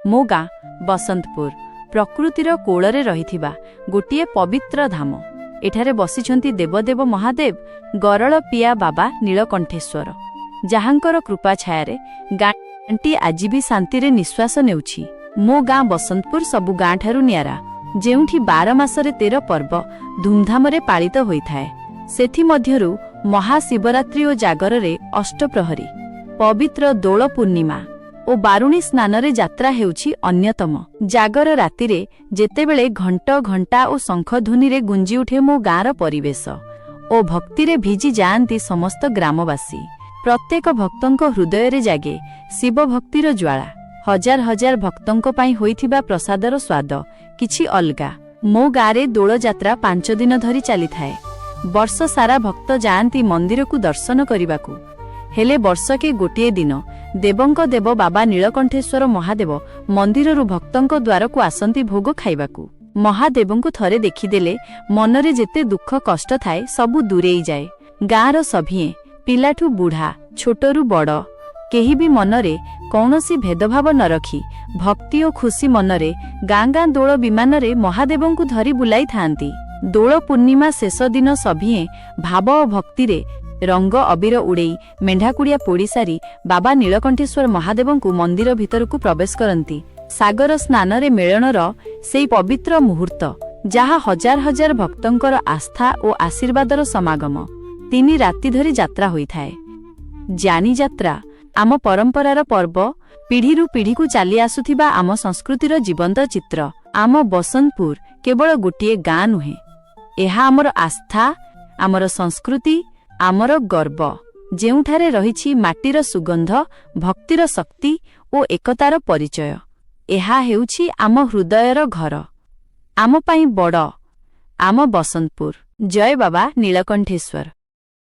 मो गाँ बसंतपुर प्रकृतिर कोଳରେ ରହିଥିବା ଗୋଟିଏ ପବିତ୍ର ଧାମ। ଏଠାରେ ବସିଛନ୍ତି ଦେବଦେବ ମହାଦେବ ଗରଳ ପିଆ ବାବା ନୀଳକଣ୍ଠେଶ୍ୱର, ଯାହାଙ୍କର କୃପା ଛାୟାରେ ଗାଁଟି ଆଜି ବି ଶାନ୍ତିରେ ନିଶ୍ୱାସ ନେଉଛି। ମୋ ଗାଁ ବସନ୍ତପୁର ସବୁ ଗାଁଠାରୁ ନିଆରା, ଯେଉଁଠି 12 ମାସରେ 13 ପର୍ବ ଧୁମଧାମରେ ପାଳିତ ହୋଇଥାଏ। ସେଥିମଧ୍ୟରୁ ମହାଶିବରାତ୍ରି ଓ ଜାଗରରେ ଅଷ୍ଟପ୍ରହରୀ, ପବିତ୍ର ଦୋଳ ପୂର୍ଣ୍ଣିମା ଓ ବାରୁଣୀ ସ୍ନାନରେ ଯାତ୍ରା ହେଉଛି ଅନ୍ୟତମ। ଜାଗର ରାତିରେ ଯେତେବେଳେ ଘଣ୍ଟ ଘଣ୍ଟା ଓ ଶଙ୍ଖଧ୍ୱନିରେ ଗୁଞ୍ଜି ଉଠେ ମୋ ଗାଁର ପରିବେଶ ଓ ଭକ୍ତିରେ ଭିଜି ଯାଆନ୍ତି ସମସ୍ତ ଗ୍ରାମବାସୀ। ପ୍ରତ୍ୟେକ ଭକ୍ତଙ୍କ ହୃଦୟରେ ଜାଗେ ଶିବ ଭକ୍ତିର ଜ୍ୱାଳା। ହଜାର ହଜାର ଭକ୍ତଙ୍କ ପାଇଁ ହୋଇଥିବା ପ୍ରସାଦର ସ୍ୱାଦ କିଛି ଅଲଗା। ମୋ ଗାଁରେ ଦୋଳଯାତ୍ରା 5 ଦିନ ଧରି ଚାଲିଥାଏ। ବର୍ଷ ସାରା ଭକ୍ତ ଯାଆନ୍ତି ମନ୍ଦିରକୁ ଦର୍ଶନ କରିବାକୁ, ହେଲେ ବର୍ଷକେ ଗୋଟିଏ ଦିନ ଦେବଙ୍କ ଦେବ ବାବା ନୀଳକଣ୍ଠେଶ୍ୱର ମହାଦେବ ମନ୍ଦିରରୁ ଭକ୍ତଙ୍କ ଦ୍ୱାରକୁ ଆସନ୍ତି ଭୋଗ ଖାଇବାକୁ। ମହାଦେବଙ୍କୁ ଥରେ ଦେଖିଦେଲେ ମନରେ ଯେତେ ଦୁଃଖ କଷ୍ଟ ଥାଏ ସବୁ ଦୂରେଇଯାଏ। ଗାଁର ସଭିଏଁ ପିଲାଠୁ ବୁଢ଼ା ଛୋଟରୁ ବଡ଼ କେହି ବି ମନରେ କୌଣସି ଭେଦଭାବ ନ ରଖି ଭକ୍ତି ଓ ଖୁସି ମନରେ ଗାଁ ଗାଁ ଦୋଳ ବିମାନରେ ମହାଦେବଙ୍କୁ ଧରି ବୁଲାଇଥାନ୍ତି। ଦୋଳ ପୂର୍ଣ୍ଣିମା ଶେଷ ଦିନ ସଭିଏଁ ଭାବ ଓ ଭକ୍ତିରେ ରଙ୍ଗ ଅବିର ଉଡ଼େଇ ମେଣ୍ଢାକୁଡ଼ିଆ ପୋଡ଼ି ସାରି ବାବା ନୀଳକଣ୍ଠେଶ୍ୱର ମହାଦେବଙ୍କୁ ମନ୍ଦିର ଭିତରକୁ ପ୍ରବେଶ କରନ୍ତି। ସାଗର ସ୍ନାନରେ ମିଳନର ସେହି ପବିତ୍ର ମୁହୂର୍ତ୍ତ, ଯାହା ହଜାର ହଜାର ଭକ୍ତଙ୍କର ଆସ୍ଥା ଓ ଆଶୀର୍ବାଦର ସମାଗମ। 3 ରାତି ଧରି ଯାତ୍ରା ହୋଇଥାଏ। ଯାନିଯାତ୍ରା ଆମ ପରମ୍ପରାର ପର୍ବ, ପିଢ଼ିରୁ ପିଢ଼ିକୁ ଚାଲି ଆସୁଥିବା ଆମ ସଂସ୍କୃତିର ଜୀବନ୍ତ ଚିତ୍ର। ଆମ ବସନ୍ତପୁର କେବଳ ଗୋଟିଏ ଗାଁ ନୁହେଁ, ଏହା ଆମର ଆସ୍ଥା, ଆମର ସଂସ୍କୃତି, ଆମର ଗର୍ବ, ଯେଉଁଠାରେ ରହିଛି ମାଟିର ସୁଗନ୍ଧ, ଭକ୍ତିର ଶକ୍ତି ଓ ଏକତାର ପରିଚୟ। ଏହା ହେଉଛି ଆମ ହୃଦୟର ଘର, ଆମ ପାଇଁ ବଡ଼, ଆମ ବସନ୍ତପୁର। ଜୟ ବାବା ନୀଳକଣ୍ଠେଶ୍ୱର।